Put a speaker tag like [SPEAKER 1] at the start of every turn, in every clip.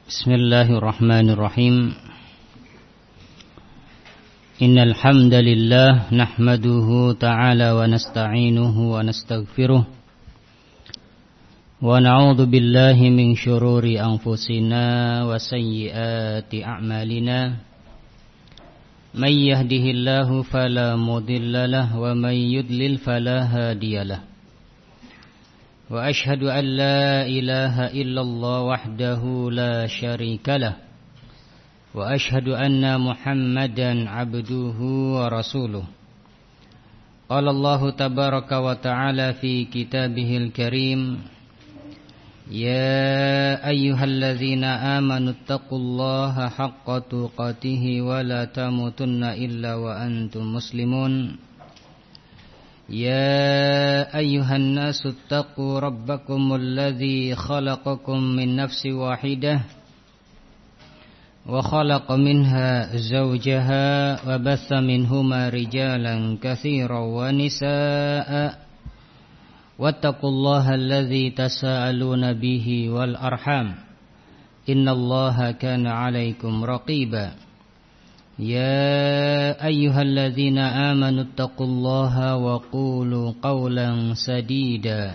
[SPEAKER 1] Bismillahirrahmanirrahim. Innal hamdalillah nahmaduhu ta'ala wa nasta'inuhu wa nastaghfiruh wa na'udzu billahi min shururi anfusina wa sayyiati a'malina. May yahdihillahu fala mudilla lahu wa may yudlil fala hadiyalah. Wa ashhadu an la ilaha illallah wahdahu la syarika lah. Wa ashhadu anna Muhammadan abduhu wa rasuluh. Qala Allah tabaraka wa ta'ala fi kitabihil karim, ya ayyuhalladzina amanu taqullaha haqqa tuqatih wa la tamutunna illa wa antum muslimun. يا أيها الناس اتقوا ربكم الذي خلقكم من نفس واحدة وخلق منها زوجها وبث منهما رجالا كثيرا ونساء واتقوا الله الذي تساءلون به والأرحام إن الله كان عليكم رقيبا يا أيها الذين آمنوا اتقوا الله وقولوا قولا سديدا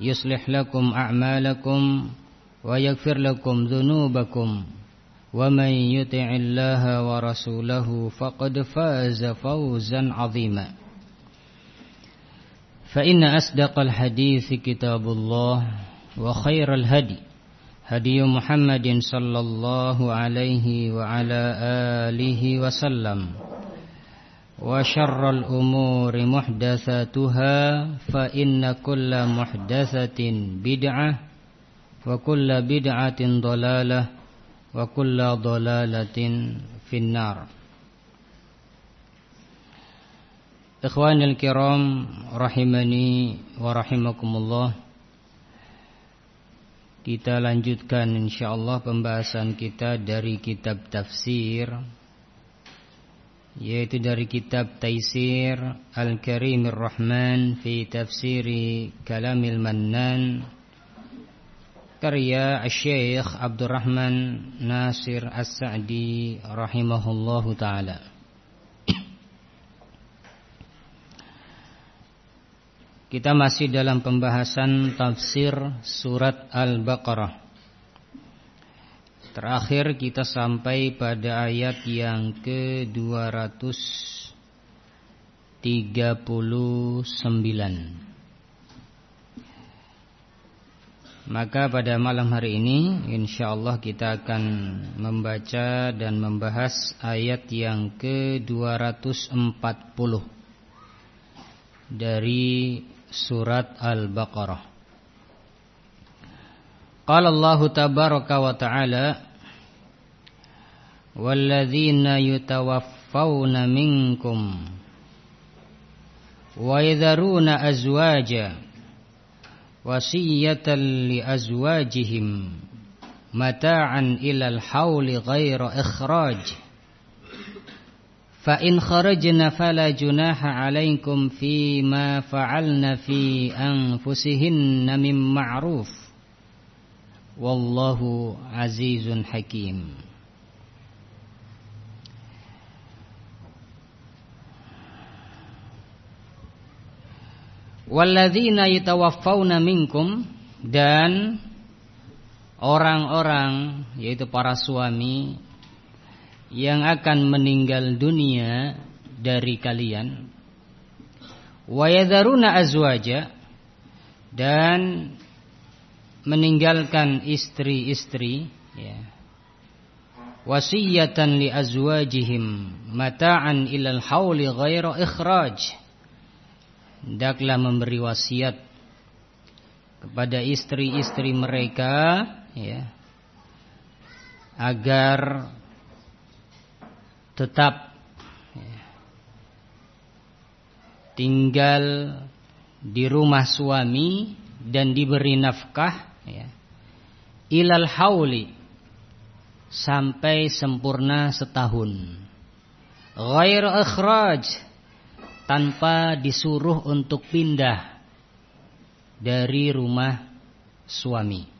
[SPEAKER 1] يصلح لكم أعمالكم ويغفر لكم ذنوبكم ومن يطع الله ورسوله فقد فاز فوزا عظيما فإن أصدق الحديث كتاب الله وخير الهدي هدي محمد صلى الله عليه وعلى آله وسلم وشر الأمور محدثاتها فإن كل محدثة بدعة وكل بدعة ضلالة وكل ضلالة في النار. إخواني الكرام rahimani wa rahimakumullah. Kita lanjutkan insyaallah pembahasan kita dari kitab tafsir, yaitu dari kitab Taisir Al-Karimir Rahman fi Tafsiri Kalamil Mannan, karya Syekh Abdurrahman Nasir As-Sa'di rahimahullahu ta'ala. Kita masih dalam pembahasan tafsir surat Al-Baqarah. Terakhir kita sampai pada ayat yang ke-239. Maka pada malam hari ini insyaallah kita akan membaca dan membahas ayat yang ke-240 dari surat Al-Baqarah. Qala Allah tabaraka wa ta'ala, walladzina yutawaffawna minkum wa yadharuna azwaja wasiyatan li azwajihim mata'an ilal hauli ghaira ikhraj فَإِنْ خَرَجْنَ فَلَا جُنَاحَ عَلَيْكُمْ فِيمَا فَعَلْنَ فِي أَنفُسِهِنَّ مِنْ مَعْرُوفٍ وَاللَّهُ عَزِيزٌ حَكِيمٌ. وَالَّذِينَ يَتَوَفَّوْنَ مِنْكُمْ, dan orang-orang yaitu para suami yang akan meninggal dunia dari kalian, wa yadharuna azwaja, dan meninggalkan istri-istri, ya, wasiyatan li azwajihim mata'an ilal hauli ghaira ikhraj, hendaklah memberi wasiat kepada istri-istri mereka, ya, agar tetap tinggal di rumah suami dan diberi nafkah, ilal hauli, sampai sempurna setahun, ghair ikhraj, tanpa disuruh untuk pindah dari rumah suami.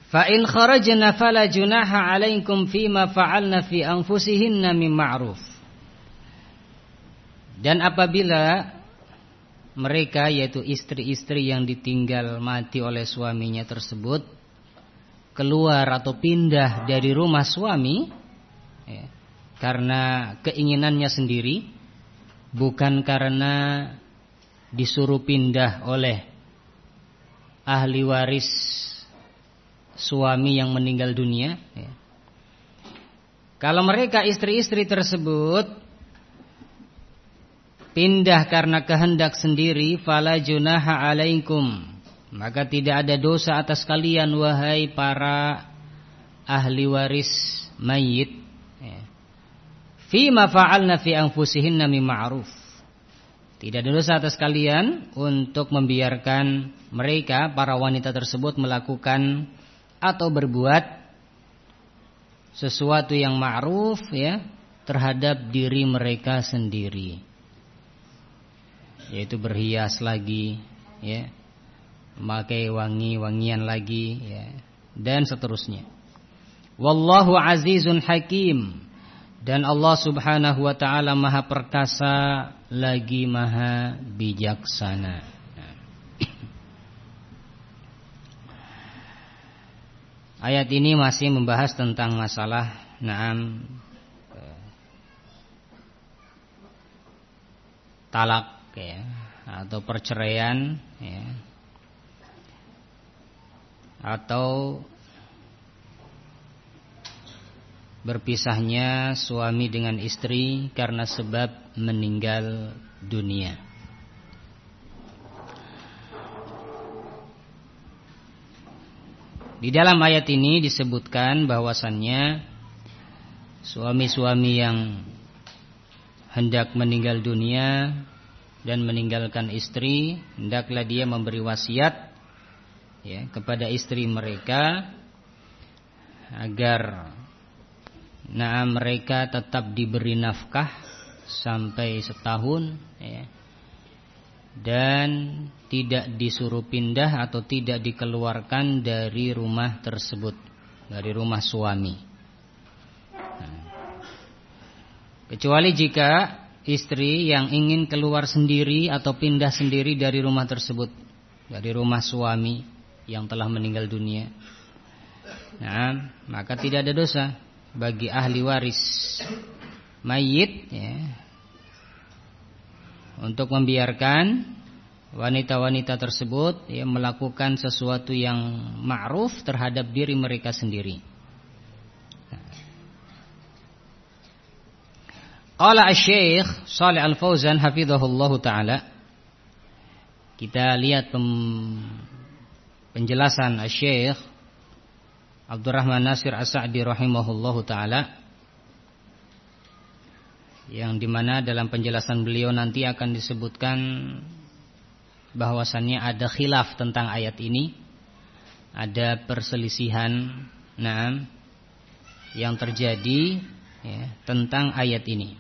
[SPEAKER 1] Fa in kharajna fala junaha 'alaikum fima fa'alna fi anfusihinna min ma'ruf. Dan apabila mereka, yaitu istri-istri yang ditinggal mati oleh suaminya tersebut, keluar atau pindah dari rumah suami ya, karena keinginannya sendiri, bukan karena disuruh pindah oleh ahli waris suami yang meninggal dunia ya. Kalau mereka istri-istri tersebut pindah karena kehendak sendiri, fala junaha 'alaikum, maka tidak ada dosa atas kalian wahai para ahli waris mayit ya. Fima fa'alna fi anfusihinna min ma'ruf, tidak ada dosa atas kalian untuk membiarkan mereka, para wanita tersebut, melakukan atau berbuat sesuatu yang ma'ruf ya, terhadap diri mereka sendiri, yaitu berhias lagi ya, memakai wangi-wangian lagi ya, dan seterusnya. Wallahu azizun hakim, dan Allah subhanahu wa ta'ala maha perkasa lagi maha bijaksana. Ayat ini masih membahas tentang masalah talak ya, atau perceraian ya, atau berpisahnya suami dengan istri karena sebab meninggal dunia. Di dalam ayat ini disebutkan bahwasannya suami-suami yang hendak meninggal dunia dan meninggalkan istri, hendaklah dia memberi wasiat ya, kepada istri mereka agar mereka tetap diberi nafkah sampai setahun ya, dan tidak disuruh pindah atau tidak dikeluarkan dari rumah tersebut, dari rumah suami. Kecuali jika istri yang ingin keluar sendiri atau pindah sendiri dari rumah tersebut, dari rumah suami yang telah meninggal dunia, maka tidak ada dosa bagi ahli waris mayit ya, untuk membiarkan wanita-wanita tersebut ya, melakukan sesuatu yang ma'ruf terhadap diri mereka sendiri. Qala Asy-Syaikh Shalih Al-Fauzan hafizahullahu taala. Kita lihat penjelasan Asy-Syaikh Abdurrahman Nasir As-Sa'di rahimahullahu taala, yang dimana dalam penjelasan beliau nanti akan disebutkan bahwasannya ada khilaf tentang ayat ini, ada perselisihan yang terjadi ya, tentang ayat ini.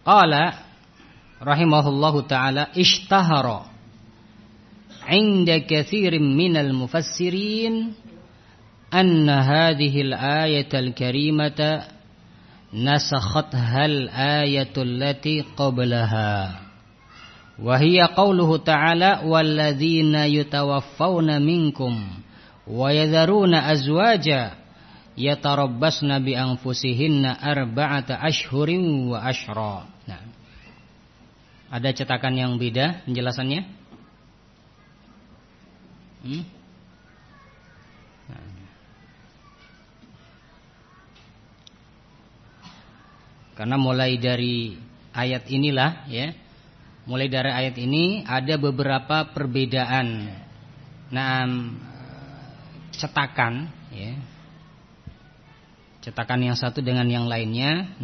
[SPEAKER 1] Qala rahimahullahu ta'ala, ishtahara 'inda katsirin minal mufassirin anna hadhihi al-ayata al-karimata nasakhatha al-ayatu allati qablaha, wa hiya qawluhu ta'ala walladzina yutawaffawna minkum wa yadharuna azwaja yatarabbasna bi anfusihinna arba'ata ashhurin wa ashra. Nah, ada cetakan yang beda penjelasannya? Karena mulai dari ayat inilah ya, mulai dari ayat ini ada beberapa perbedaan cetakan ya. Cetakan yang satu dengan yang lainnya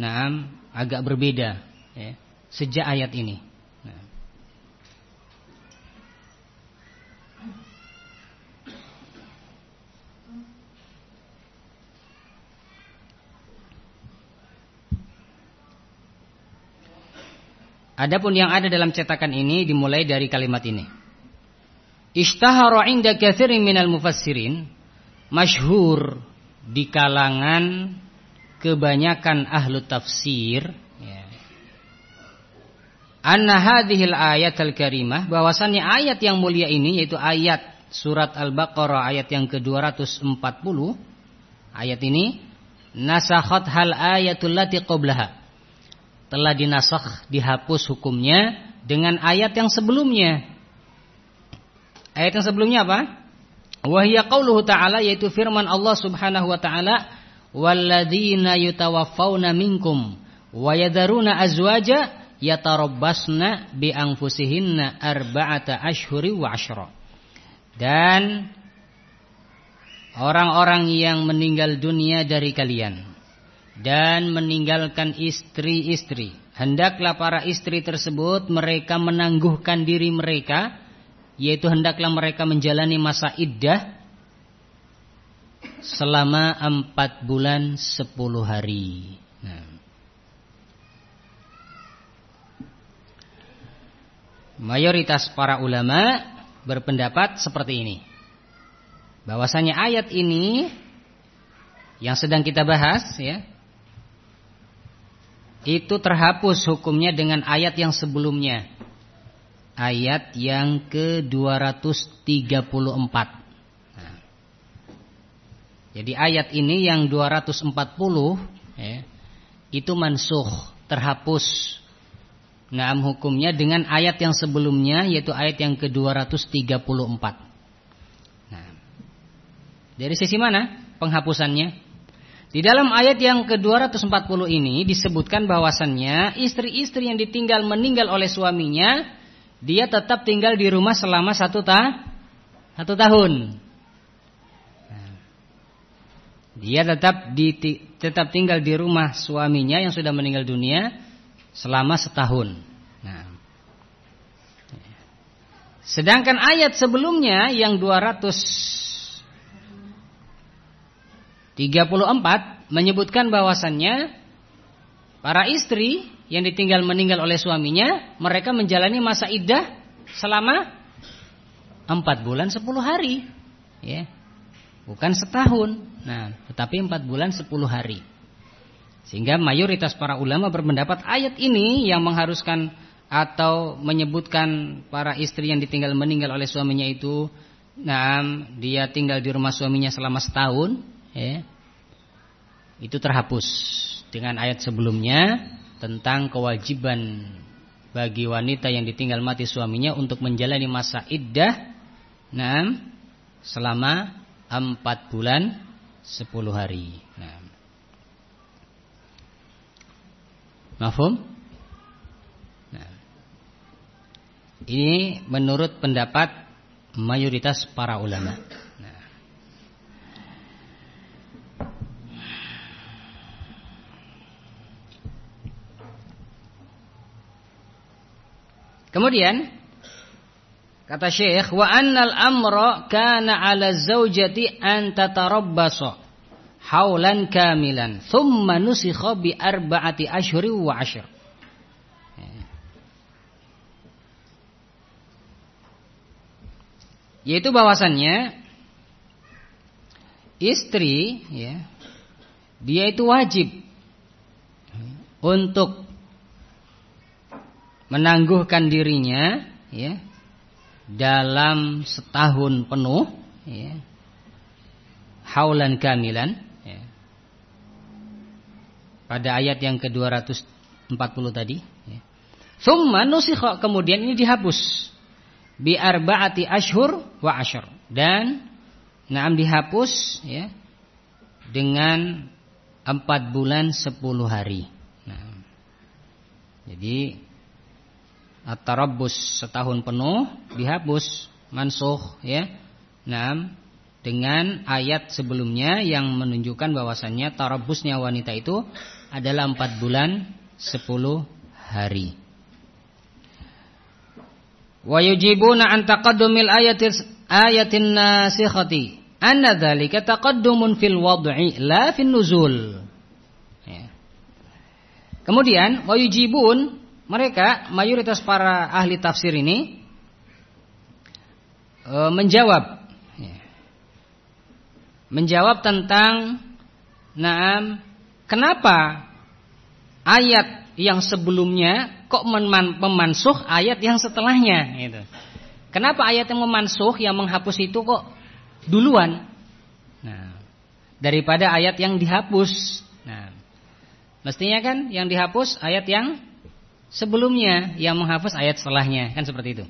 [SPEAKER 1] agak berbeda ya, sejak ayat ini. Adapun yang ada dalam cetakan ini dimulai dari kalimat ini. Ishtahara 'inda katsirin minal mufassirin, masyhur di kalangan kebanyakan ahlu tafsir, ya. Anna hadhil ayatal karimah, bahwasannya ayat yang mulia ini, yaitu ayat surat Al-Baqarah ayat yang ke-240, ayat ini nasakhat hal ayatul lati qablaha, telah dinasakh, dihapus hukumnya dengan ayat yang sebelumnya. Ayat yang sebelumnya apa? Wahia qauluhu ta'ala, yaitu firman Allah subhanahu wa ta'ala, walladzina yutawaffawna minkum wa yadharuna azwaja yatarabbasna bi anfusihinna arba'ata ashhuri wa ashra. Dan orang-orang yang meninggal dunia dari kalian dan meninggalkan istri-istri, hendaklah para istri tersebut mereka menangguhkan diri mereka, yaitu hendaklah mereka menjalani masa iddah selama 4 bulan 10 hari. Mayoritas para ulama berpendapat seperti ini, bahwasanya ayat ini yang sedang kita bahas, ya, itu terhapus hukumnya dengan ayat yang sebelumnya, ayat yang ke-234. Nah, jadi ayat ini yang 240, ya, itu mansukh, terhapus. Nah, hukumnya dengan ayat yang sebelumnya, yaitu ayat yang ke-234. Nah, dari sisi mana penghapusannya? Di dalam ayat yang ke-240 ini disebutkan bahwasannya istri-istri yang ditinggal meninggal oleh suaminya, dia tetap tinggal di rumah selama 1 tahun. Nah, dia tetap tinggal di rumah suaminya yang sudah meninggal dunia selama 1 tahun. Nah, sedangkan ayat sebelumnya yang 234 menyebutkan bahwasannya para istri yang ditinggal meninggal oleh suaminya, mereka menjalani masa iddah selama 4 bulan 10 hari, ya. Bukan 1 tahun. Nah, tetapi 4 bulan 10 hari. Sehingga mayoritas para ulama berpendapat ayat ini yang mengharuskan atau menyebutkan para istri yang ditinggal meninggal oleh suaminya itu, nah, dia tinggal di rumah suaminya selama 1 tahun, ya, itu terhapus dengan ayat sebelumnya tentang kewajiban bagi wanita yang ditinggal mati suaminya untuk menjalani masa iddah, nah, selama 4 bulan 10 hari. Nah, mafhum? Nah, ini menurut pendapat mayoritas para ulama. Nah, kemudian kata Syekh, wa annal amra kana 'ala zaujati an tatarabbasa haulan kamilan thumma nusikha bi 4 ashhuri wa 'ashr. Yaitu bahwasannya istri, ya, dia itu wajib untuk menangguhkan dirinya, ya, dalam 1 tahun penuh, ya, haulan kamilan, ya, pada ayat yang ke-240 tadi, ya. Tsumma nusikha, kemudian ini dihapus bi 4 ashhur wa 'ashr, dan na'am dihapus, ya, dengan 4 bulan 10 hari. Nah, jadi at-tarabbus 1 tahun penuh dihapus, mansukh, ya. Nah, dengan ayat sebelumnya yang menunjukkan bahwasannya tarabbusnya wanita itu adalah 4 bulan 10 hari. Wa yujibuna an taqaddumil ayatin nasikhati anna dzalika taqaddumun fil wad'i la fin nuzul. Ya. Kemudian wa yujibun, mereka mayoritas para ahli tafsir ini menjawab, menjawab tentang kenapa ayat yang sebelumnya kok memansuh ayat yang setelahnya gitu. Kenapa ayat yang memansuh, yang menghapus itu kok duluan daripada ayat yang dihapus. Mestinya kan yang dihapus ayat yang sebelumnya, yang menghapus ayat setelahnya, kan seperti itu.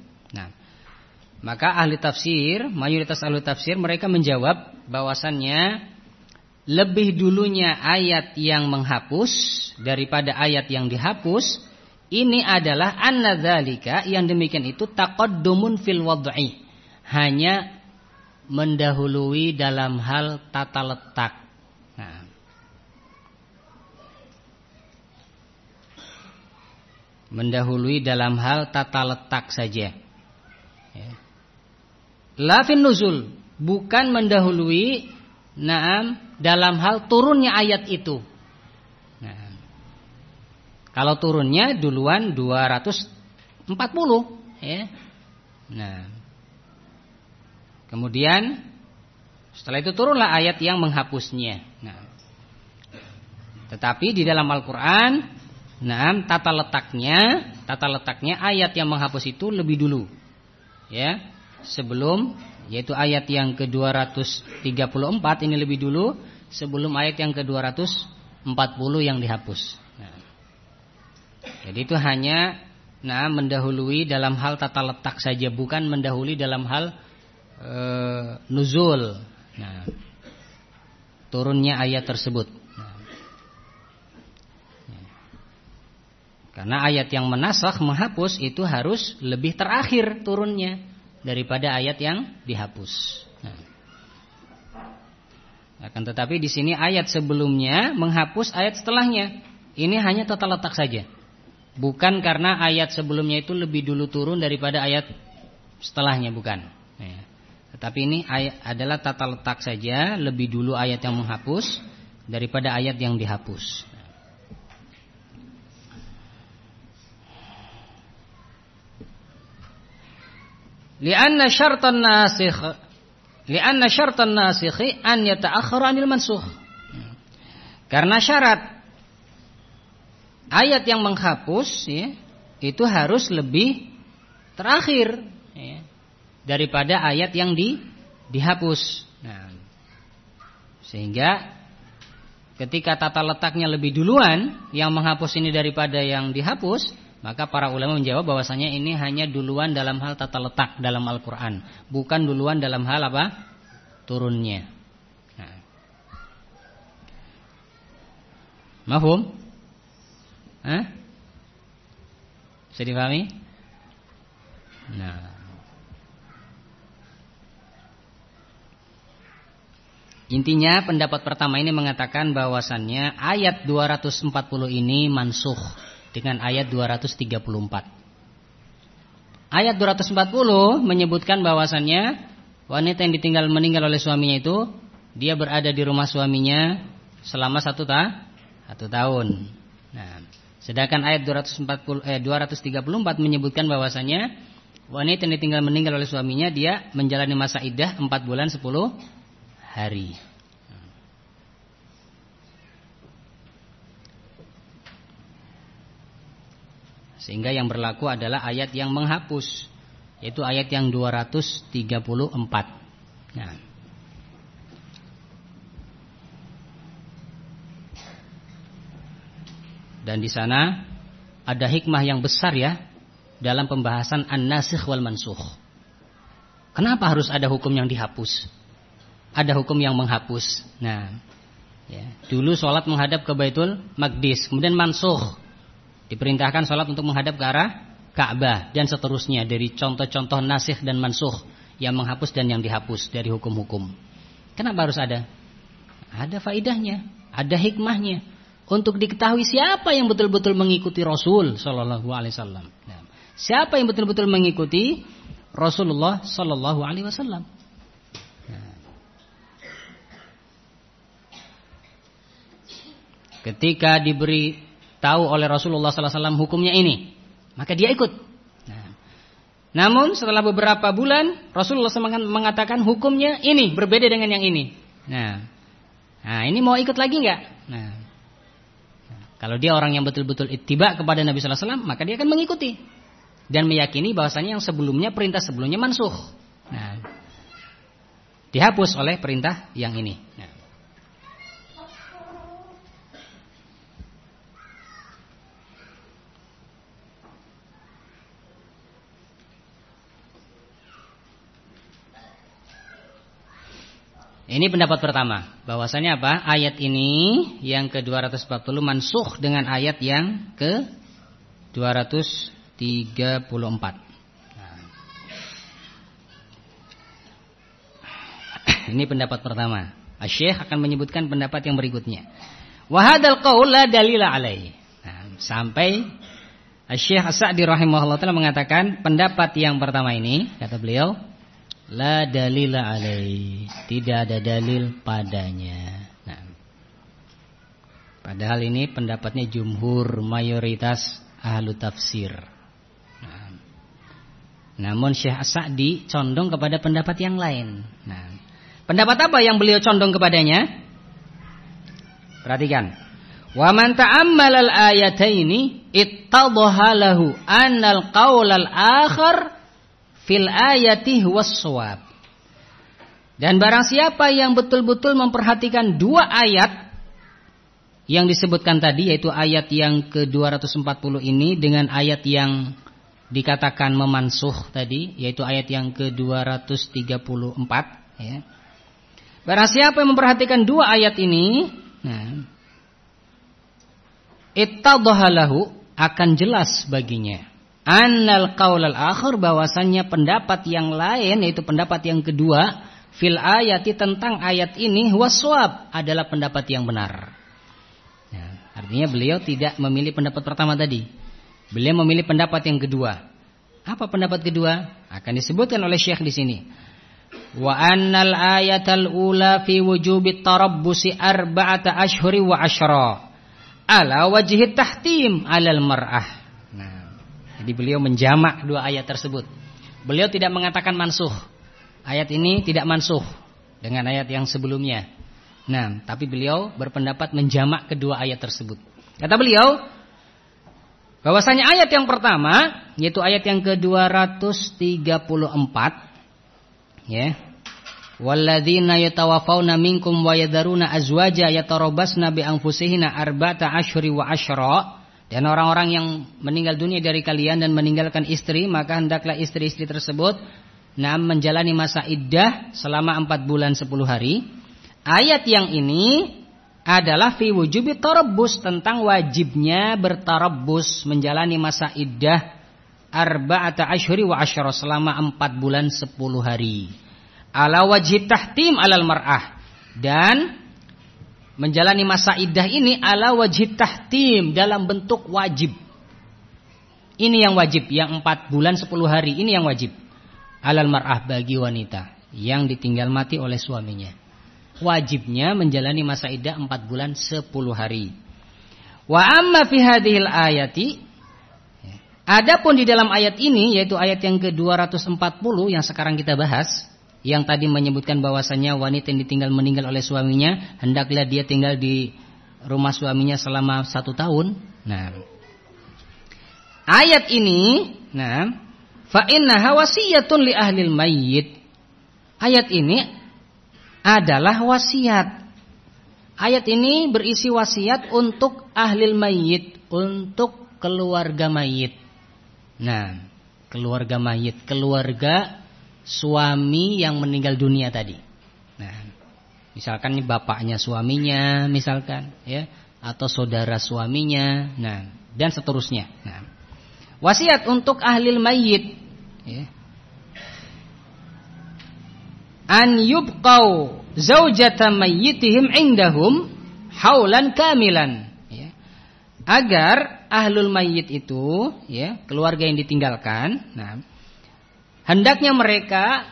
[SPEAKER 1] Maka ahli tafsir, mayoritas ahli tafsir mereka menjawab bahwasannya lebih dulunya ayat yang menghapus daripada ayat yang dihapus. Ini adalah anna dzalika, yang demikian itu taqaddumun fil wad'i, hanya mendahului dalam hal tata letak. Mendahului dalam hal tata letak saja. La fin nuzul, bukan mendahului dalam hal turunnya ayat itu. Kalau turunnya duluan 240 ya. Kemudian setelah itu turunlah ayat yang menghapusnya. Tetapi di dalam Al-Qur'an tata letaknya ayat yang menghapus itu lebih dulu. Ya, sebelum, yaitu ayat yang ke-234 ini lebih dulu sebelum ayat yang ke-240 yang dihapus. Jadi itu hanya mendahului dalam hal tata letak saja, bukan mendahului dalam hal nuzul. Turunnya ayat tersebut. Karena ayat yang menasakh, menghapus itu harus lebih terakhir turunnya daripada ayat yang dihapus. Akan tetapi di sini ayat sebelumnya menghapus ayat setelahnya. Ini hanya tata letak saja. Bukan karena ayat sebelumnya itu lebih dulu turun daripada ayat setelahnya, bukan. Tetapi ini ayat adalah tata letak saja, lebih dulu ayat yang menghapus daripada ayat yang dihapus. Li'anna syartan nasikh an yata'akhkhara 'anil mansukh. Karena syarat ayat yang menghapus itu harus lebih terakhir daripada ayat yang dihapus. Sehingga ketika tata letaknya lebih duluan yang menghapus ini daripada yang dihapus, maka para ulama menjawab bahwasanya ini hanya duluan dalam hal tata letak dalam Al-Qur'an, bukan duluan dalam hal turunnya. Mafhum? Bisa dipahami? Intinya pendapat pertama ini mengatakan bahwasannya ayat 240 ini mansukh dengan ayat 234. Ayat 240 menyebutkan bahwasannya wanita yang ditinggal meninggal oleh suaminya itu dia berada di rumah suaminya selama 1 tahun. Sedangkan ayat 234 menyebutkan bahwasanya wanita yang ditinggal meninggal oleh suaminya dia menjalani masa iddah 4 bulan 10 hari. Sehingga yang berlaku adalah ayat yang menghapus, yaitu ayat yang 234. Dan di sana ada hikmah yang besar ya dalam pembahasan an-nasikh wal mansukh. Kenapa harus ada hukum yang dihapus? Ada hukum yang menghapus. Dulu sholat menghadap ke Baitul Maqdis, kemudian mansukh, diperintahkan sholat untuk menghadap ke arah Ka'bah dan seterusnya dari contoh-contoh nasikh dan mansukh yang menghapus dan yang dihapus dari hukum-hukum. Kenapa harus ada? Ada faidahnya, ada hikmahnya. Untuk diketahui siapa yang betul-betul mengikuti Rasul Sallallahu Alaihi Wasallam. Siapa yang betul-betul mengikuti Rasulullah Sallallahu Alaihi Wasallam. Ketika diberi tahu oleh Rasulullah Sallallahu Alaihi Wasallam hukumnya ini, maka dia ikut. Namun setelah beberapa bulan Rasulullah SAW mengatakan hukumnya ini berbeda dengan yang ini. Nah ini mau ikut lagi nggak? Nah, kalau dia orang yang betul-betul ittiba kepada Nabi Sallallahu Alaihi Wasallam, maka dia akan mengikuti dan meyakini bahwasanya yang sebelumnya, perintah sebelumnya mansukh. Nah, dihapus oleh perintah yang ini. Nah. Ini pendapat pertama, bahwasanya apa? Ayat ini yang ke-240 mansukh dengan ayat yang ke-234. Ini pendapat pertama. Asy-Syaikh akan menyebutkan pendapat yang berikutnya. Wa hadzal qaul la dalila alaihi. Sampai Asy-Syaikh As-Sa'di rahimahullah taala mengatakan pendapat yang pertama ini, kata beliau, la dalila alaihi, tidak ada dalil padanya. Padahal ini pendapatnya jumhur, mayoritas ahlu tafsir. Namun Syekh As-Sa'di condong kepada pendapat yang lain. Pendapat apa yang beliau condong kepadanya? Perhatikan. Wa man ta'ammala al-ayataini ittadhaha lahu annal qaulal akhar fil ayati huwas shawab. Dan barang siapa yang betul-betul memperhatikan dua ayat yang disebutkan tadi, yaitu ayat yang ke-240 ini dengan ayat yang dikatakan memansukh tadi, yaitu ayat yang ke-234, ya. Barang siapa yang memperhatikan dua ayat ini, ittadhaha lahu, akan jelas baginya annal qaulal akhir, bahwasannya pendapat yang lain, yaitu pendapat yang kedua, fil ayati, tentang ayat ini, waswab, adalah pendapat yang benar. Artinya beliau tidak memilih pendapat pertama tadi. Beliau memilih pendapat yang kedua. Apa pendapat kedua? Akan disebutkan oleh Syekh di sini. Wa annal ayatal ula fi wujubi tarabbusi arba'ata ashhuri wa asyra ala wajhi tahtim alal mar'ah. Jadi beliau menjamak dua ayat tersebut. Beliau tidak mengatakan mansukh. Ayat ini tidak mansukh dengan ayat yang sebelumnya. Tapi beliau berpendapat menjamak kedua ayat tersebut. Kata beliau, bahwasanya ayat yang pertama, yaitu ayat yang ke-234, ya. Walladzina yatawaffawna minkum wa yadharuna azwaja yatarabbasna bi anfusihinna arba'ata asyhuri wa asyra. Dan orang-orang yang meninggal dunia dari kalian dan meninggalkan istri, maka hendaklah istri-istri tersebut menjalani masa iddah selama 4 bulan 10 hari. Ayat yang ini adalah fi wujubi tarabbus, tentang wajibnya bertarabbus, menjalani masa iddah arba'ata asyhuri wa asyra, selama 4 bulan 10 hari. Ala wajhi tahtim alal mar'ah, dan menjalani masa iddah ini ala wajib tahtim, dalam bentuk wajib. Ini yang wajib, yang 4 bulan 10 hari ini yang wajib. Alal mar'ah, bagi wanita yang ditinggal mati oleh suaminya. Wajibnya menjalani masa iddah 4 bulan 10 hari. Wa amma fi hadhil ayati, adapun di dalam ayat ini, yaitu ayat yang ke-240 yang sekarang kita bahas, yang tadi menyebutkan bahwasannya wanita yang ditinggal meninggal oleh suaminya, hendaklah dia tinggal di rumah suaminya selama 1 tahun. Ayat ini, fa innaha wasiyatun li ahlil mayyit. Ayat ini adalah wasiat. Ayat ini berisi wasiat untuk ahlil mayyit, untuk keluarga mayit. Keluarga mayit, keluarga suami yang meninggal dunia tadi. Misalkan ini bapaknya suaminya, misalkan, ya, atau saudara suaminya, dan seterusnya. Wasiat untuk ahlil mayyit, ya. An yubqau zaujata mayyitihim indahum haulan kamilan, ya. Agar ahlul mayyit itu, ya, keluarga yang ditinggalkan, hendaknya mereka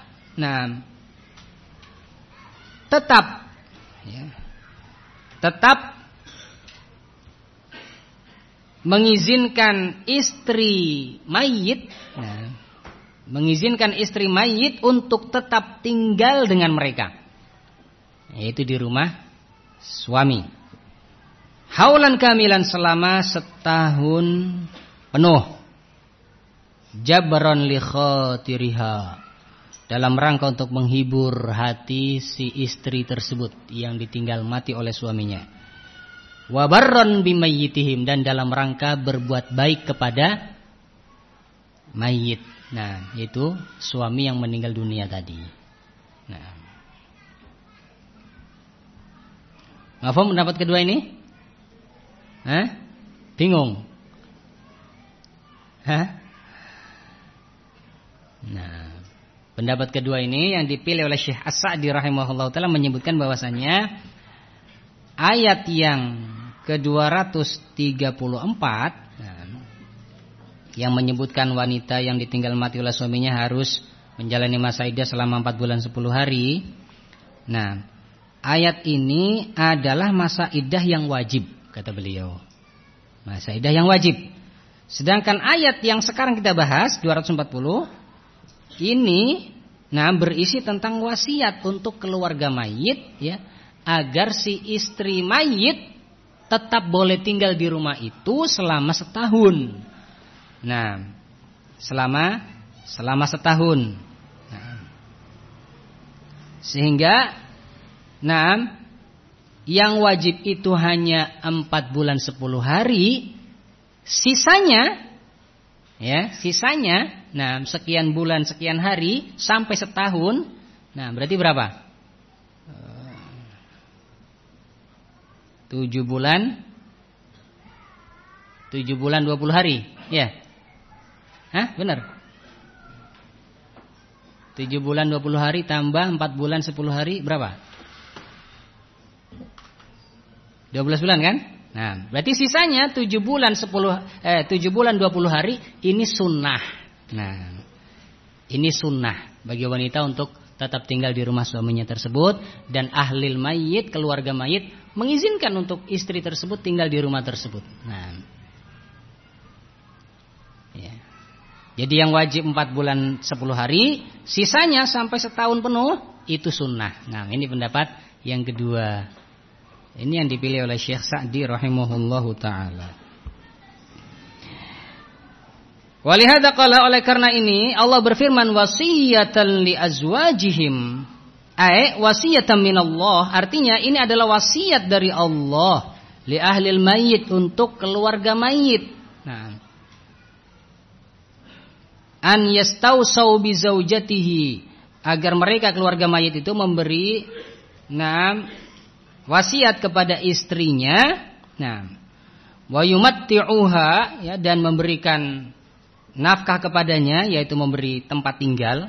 [SPEAKER 1] tetap, ya, tetap mengizinkan istri mayit mengizinkan istri mayit untuk tetap tinggal dengan mereka, yaitu di rumah suami. Haulan kamilan, selama setahun penuh. Jabron li khatiriha, dalam rangka untuk menghibur hati si istri tersebut yang ditinggal mati oleh suaminya. Wa barron bimayyitihim, dan dalam rangka berbuat baik kepada mayit. Nah, itu suami yang meninggal dunia tadi. Nah, ngapun pendapat kedua ini? Hah? Bingung? Hah? Nah, pendapat kedua ini yang dipilih oleh Syekh As-Sa'di rahimahullah ta'ala menyebutkan bahwasannya ayat yang ke-234 yang menyebutkan wanita yang ditinggal mati oleh suaminya harus menjalani masa iddah selama 4 bulan 10 hari. Nah, ayat ini adalah masa iddah yang wajib, kata beliau. Masa iddah yang wajib. Sedangkan ayat yang sekarang kita bahas 240 ini berisi tentang wasiat untuk keluarga mayit, ya, agar si istri mayit tetap boleh tinggal di rumah itu selama setahun. Nah, selama setahun. Nah, sehingga yang wajib itu hanya 4 bulan 10 hari, sisanya sekian bulan sekian hari sampai setahun. Nah, berarti berapa? 7 bulan 20 hari, ya. Hah, benar. 7 bulan 20 hari tambah 4 bulan 10 hari berapa? 12 bulan kan? Nah, berarti sisanya 7 bulan 20 hari ini sunnah. Nah, ini sunnah bagi wanita untuk tetap tinggal di rumah suaminya tersebut, dan ahlil mayit, keluarga mayit, mengizinkan untuk istri tersebut tinggal di rumah tersebut. Nah, ya. Jadi yang wajib 4 bulan 10 hari, sisanya sampai setahun penuh itu sunnah. Nah, ini pendapat yang kedua. Ini yang dipilih oleh Syekh Sa'di rahimahullahu ta'ala. Walihada qala, oleh karena ini Allah berfirman wasiyatan li azwajihim, wasiyatan minallah, artinya ini adalah wasiat dari Allah li ahlil mayit, untuk keluarga mayit. Nah, an yastausau bi zaujatihi, agar mereka keluarga mayit itu memberi wasiat kepada istrinya, wa yumatti'uha, ya, dan memberikan nafkah kepadanya, yaitu memberi tempat tinggal.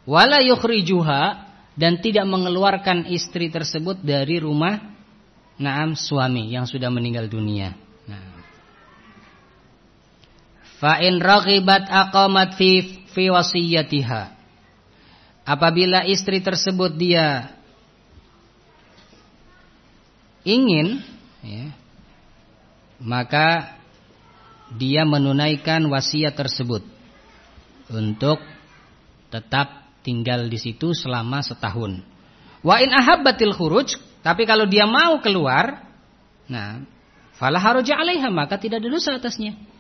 [SPEAKER 1] Wala yukhrijuha, dan tidak mengeluarkan istri tersebut dari rumah suami yang sudah meninggal dunia. Fa in raghibat aqamat fi wasiyatiha, apabila istri tersebut dia ingin, ya, maka dia menunaikan wasiat tersebut untuk tetap tinggal di situ selama setahun. Wa in ahabbatil khuruj, tapi kalau dia mau keluar, fala haraja 'alaiha, maka tidak ada dosa atasnya.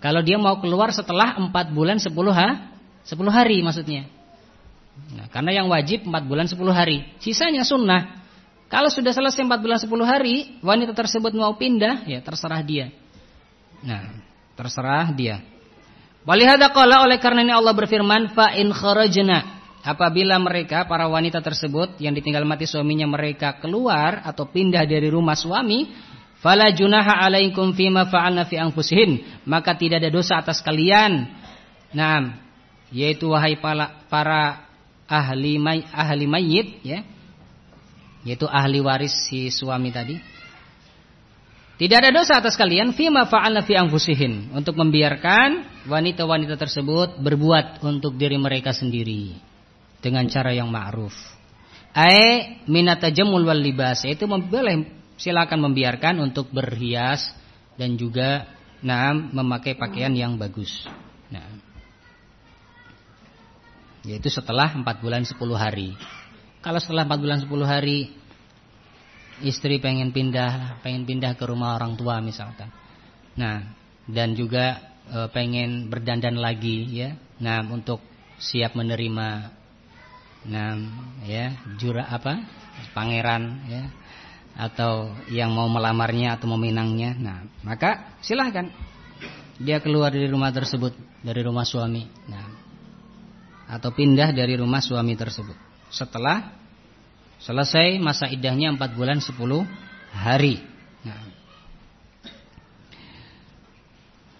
[SPEAKER 1] Kalau dia mau keluar setelah 4 bulan 10 hari maksudnya. Karena yang wajib 4 bulan 10 hari, sisanya sunnah. Kalau sudah selesai 4 bulan 10 hari, wanita tersebut mau pindah, ya terserah dia. Terserah dia. Walihada qala, oleh karena ini Allah berfirman, fa in kharajna, apabila mereka para wanita tersebut yang ditinggal mati suaminya mereka keluar atau pindah dari rumah suami, fala junaha alaikum fima fa'alna fi anfusihin, maka tidak ada dosa atas kalian. Yaitu wahai para ahli mayit, ya, yaitu ahli waris si suami tadi. Tidak ada dosa atas kalian fima fa'alna fi anfusihin, untuk membiarkan wanita-wanita tersebut berbuat untuk diri mereka sendiri dengan cara yang ma'ruf. Minatajamul wal libas, yaitu boleh, silakan membiarkan untuk berhias dan juga memakai pakaian yang bagus. yaitu setelah 4 bulan 10 hari. Kalau setelah 4 bulan 10 hari istri pengen pindah ke rumah orang tua misalkan. Nah, dan juga pengen berdandan lagi ya. Nah, untuk siap menerima pangeran ya, atau yang mau melamarnya atau meminangnya. Nah, maka silahkan dia keluar dari rumah tersebut, dari rumah suami. Nah, atau pindah dari rumah suami tersebut setelah selesai masa iddahnya 4 bulan 10 hari. Nah,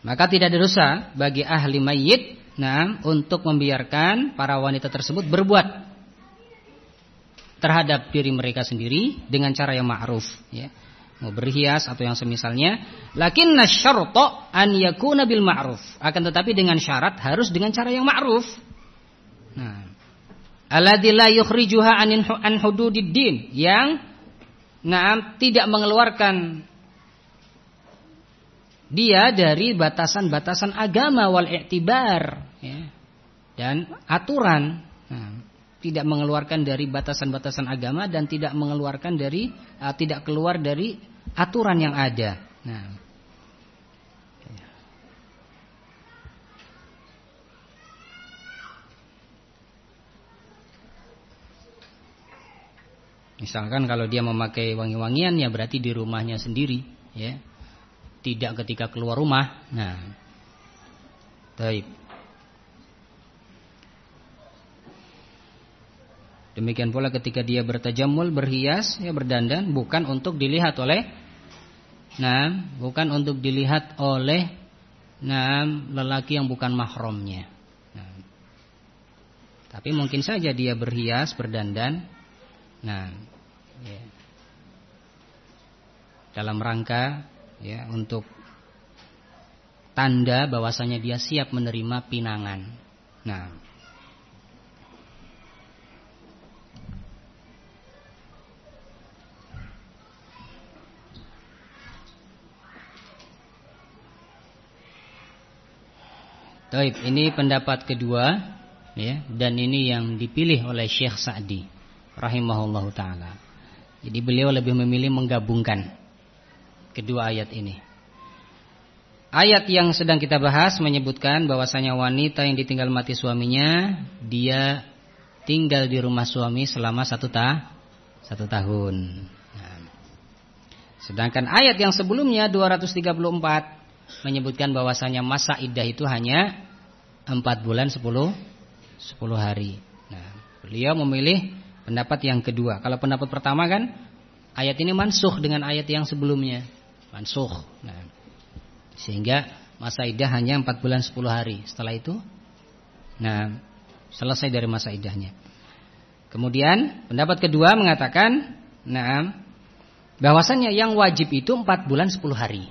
[SPEAKER 1] maka tidak ada dosa bagi ahli mayit untuk membiarkan para wanita tersebut berbuat terhadap diri mereka sendiri dengan cara yang ma'ruf ya. Mau berhias atau yang semisalnya, lakinna syarta an yakuna bil ma'ruf. Akan tetapi dengan syarat harus dengan cara yang ma'ruf. Nah, alladzi la yukhrijuha an hududiddin, yang tidak mengeluarkan dia dari batasan-batasan agama wal i'tibar ya, dan aturan. Tidak mengeluarkan dari batasan-batasan agama dan tidak mengeluarkan dari tidak keluar dari aturan yang ada. Nah, misalkan kalau dia memakai wangi-wangian ya berarti di rumahnya sendiri ya. Tidak ketika keluar rumah. Nah, baik. Demikian pula ketika dia bertajamul, berhias, ya berdandan, bukan untuk dilihat oleh lelaki yang bukan mahramnya. Nah, tapi mungkin saja dia berhias, berdandan, ya, dalam rangka ya untuk tanda bahwasanya dia siap menerima pinangan. Nah, baik, ini pendapat kedua ya, dan ini yang dipilih oleh Syekh Sa'di rahimahullahu taala. Jadi beliau lebih memilih menggabungkan kedua ayat ini. Ayat yang sedang kita bahas menyebutkan bahwasanya wanita yang ditinggal mati suaminya, dia tinggal di rumah suami selama 1 tahun. Nah, sedangkan ayat yang sebelumnya 234 menyebutkan bahwasanya masa iddah itu hanya 4 bulan 10 hari. Nah, beliau memilih pendapat yang kedua. Kalau pendapat pertama kan ayat ini mansukh dengan ayat yang sebelumnya. Mansukh. Nah, sehingga masa iddah hanya 4 bulan 10 hari. Setelah itu selesai dari masa iddahnya. Kemudian pendapat kedua mengatakan bahwasanya yang wajib itu 4 bulan 10 hari.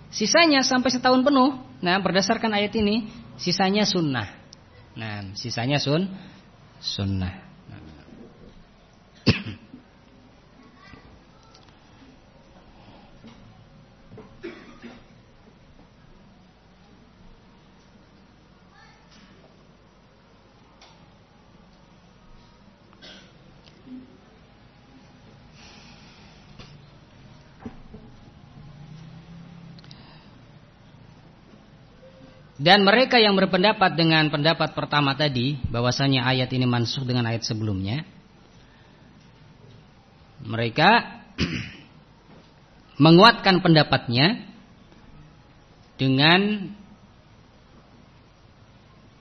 [SPEAKER 1] Sisanya sampai setahun penuh. Nah, berdasarkan ayat ini, sisanya sunnah. Nah, sisanya sunnah. Dan mereka yang berpendapat dengan pendapat pertama tadi, bahwasanya ayat ini mansukh dengan ayat sebelumnya, mereka menguatkan pendapatnya dengan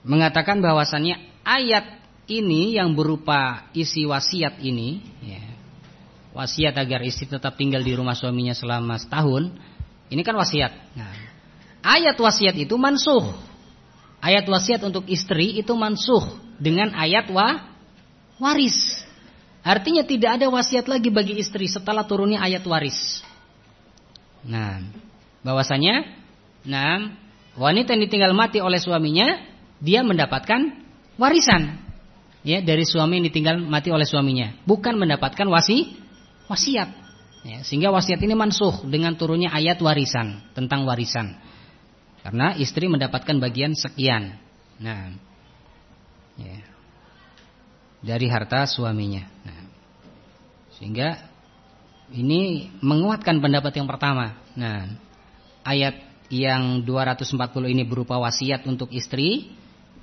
[SPEAKER 1] mengatakan bahwasannya ayat ini yang berupa isi wasiat ini ya, wasiat agar istri tetap tinggal di rumah suaminya selama setahun, ini kan wasiat. Nah, ayat wasiat itu mansukh. Ayat wasiat untuk istri itu mansukh dengan ayat waris. Artinya tidak ada wasiat lagi bagi istri setelah turunnya ayat waris. Nah, bahwasanya wanita yang ditinggal mati oleh suaminya, dia mendapatkan warisan ya dari suami yang ditinggal mati oleh suaminya, bukan mendapatkan wasiat. Ya, sehingga wasiat ini mansukh dengan turunnya ayat warisan, tentang warisan. Karena istri mendapatkan bagian sekian. Nah, ya, dari harta suaminya. Nah, sehingga ini menguatkan pendapat yang pertama. Nah, ayat yang 240 ini berupa wasiat untuk istri.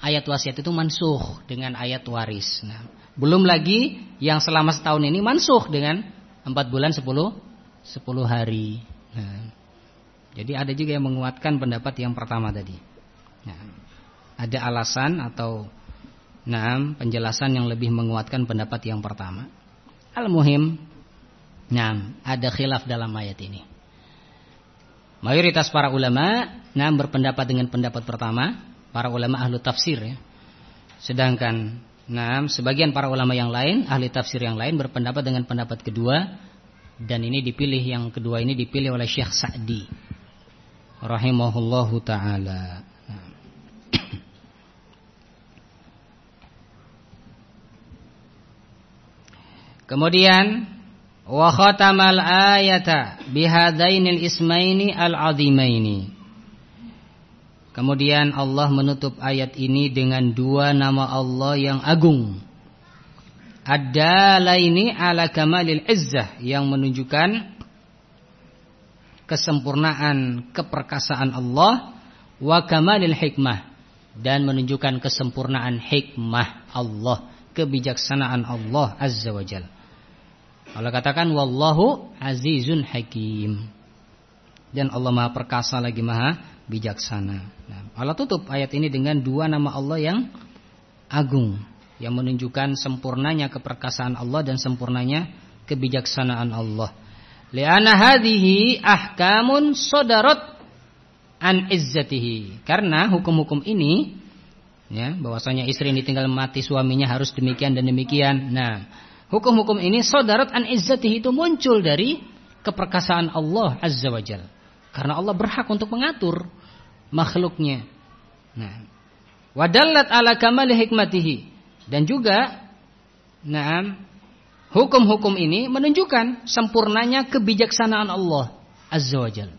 [SPEAKER 1] Ayat wasiat itu mansukh dengan ayat waris. Nah, belum lagi yang selama setahun ini mansukh dengan 4 bulan 10 hari. Nah, jadi ada juga yang menguatkan pendapat yang pertama tadi. Nah, ada alasan atau penjelasan yang lebih menguatkan pendapat yang pertama. Al-muhim, ada khilaf dalam ayat ini. Mayoritas para ulama berpendapat dengan pendapat pertama, para ulama ahli tafsir ya. Sedangkan sebagian para ulama yang lain, ahli tafsir yang lain berpendapat dengan pendapat kedua, dan ini dipilih, yang kedua ini dipilih oleh Syekh Sa'di rahimahullahu taala. Kemudian wa khatamal ayata bihadainil ismaini al-azimaini. Kemudian Allah menutup ayat ini dengan dua nama Allah yang agung. Ad-dalaini ala kamalil izzah, yang menunjukkan kesempurnaan keperkasaan Allah, wa kamalil hikmah, dan menunjukkan kesempurnaan hikmah Allah, kebijaksanaan Allah azza wajalla. Allah katakan wallahu azizun hakim, dan Allah maha perkasa lagi maha bijaksana. Nah, Allah tutup ayat ini dengan dua nama Allah yang agung, yang menunjukkan sempurnanya keperkasaan Allah dan sempurnanya kebijaksanaan Allah. Li'anna hadhihi ahkamun sadarat an izzatihi, karena hukum-hukum ini ya, bahwasanya istri yang ditinggal mati suaminya harus demikian dan demikian. Nah, hukum-hukum ini sadarat an izzatihi, itu muncul dari keperkasaan Allah azza wajalla, karena Allah berhak untuk mengatur makhluknya. Nah, wadallat ala kamali hikmatihi, dan juga hukum-hukum ini menunjukkan sempurnanya kebijaksanaan Allah azza wajalla.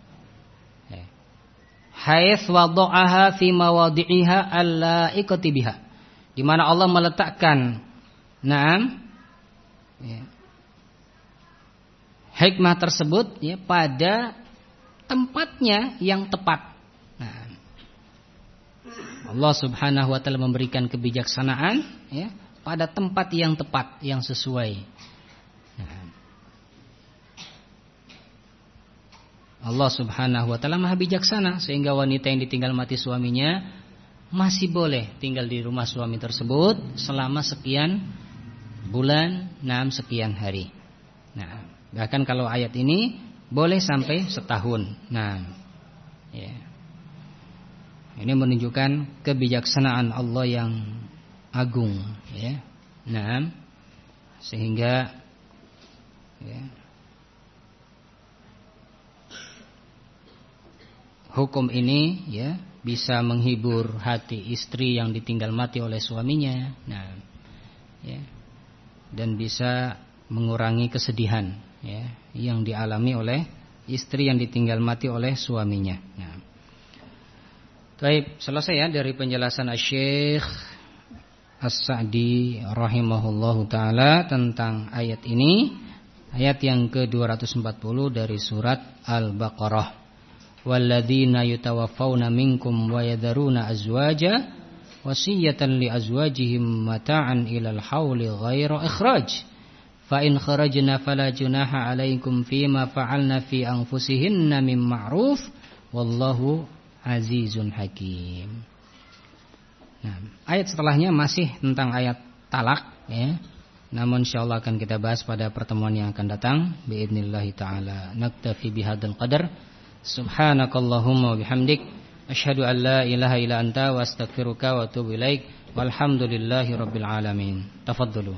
[SPEAKER 1] Haits wada'aha fi mawadhi'iha allaiqati biha, di mana Allah meletakkan hikmah tersebut ya pada tempatnya yang tepat. Nah, Allah subhanahu wa ta'ala memberikan kebijaksanaan ya pada tempat yang tepat, yang sesuai. Nah, Allah subhanahu wa ta'ala maha bijaksana, sehingga wanita yang ditinggal mati suaminya masih boleh tinggal di rumah suami tersebut selama sekian bulan, sekian hari. Nah, bahkan kalau ayat ini boleh sampai setahun. Nah, ya, ini menunjukkan kebijaksanaan Allah yang agung, ya. Nah, sehingga ya, hukum ini ya bisa menghibur hati istri yang ditinggal mati oleh suaminya. Nah, ya, dan bisa mengurangi kesedihan ya yang dialami oleh istri yang ditinggal mati oleh suaminya. Nah, baik, selesai ya dari penjelasan Asy-Syaikh As-Sa'di rahimahullahu taala tentang ayat ini, ayat yang ke-240 dari surat Al-Baqarah. Walladzina yutawaffawna minkum wa yadharuna azwaja wasiyatan li azwajihim mata'an ilal hauli ghaira ikhraj fa in kharajna fala junaha 'alaikum fima fa'alna fi anfusihinna mim ma'ruf wallahu azizun hakim. Nah, ayat setelahnya masih tentang ayat talak ya. Namun insyaallah akan kita bahas pada pertemuan yang akan datang biidznillah taala. Naktafi bihadzal qadar. Subhanakallahumma wa bihamdik asyhadu an la ilaha illa anta wa astaghfiruka wa atubu ilaik. Walhamdulillahi rabbil alamin. Tafadhalu.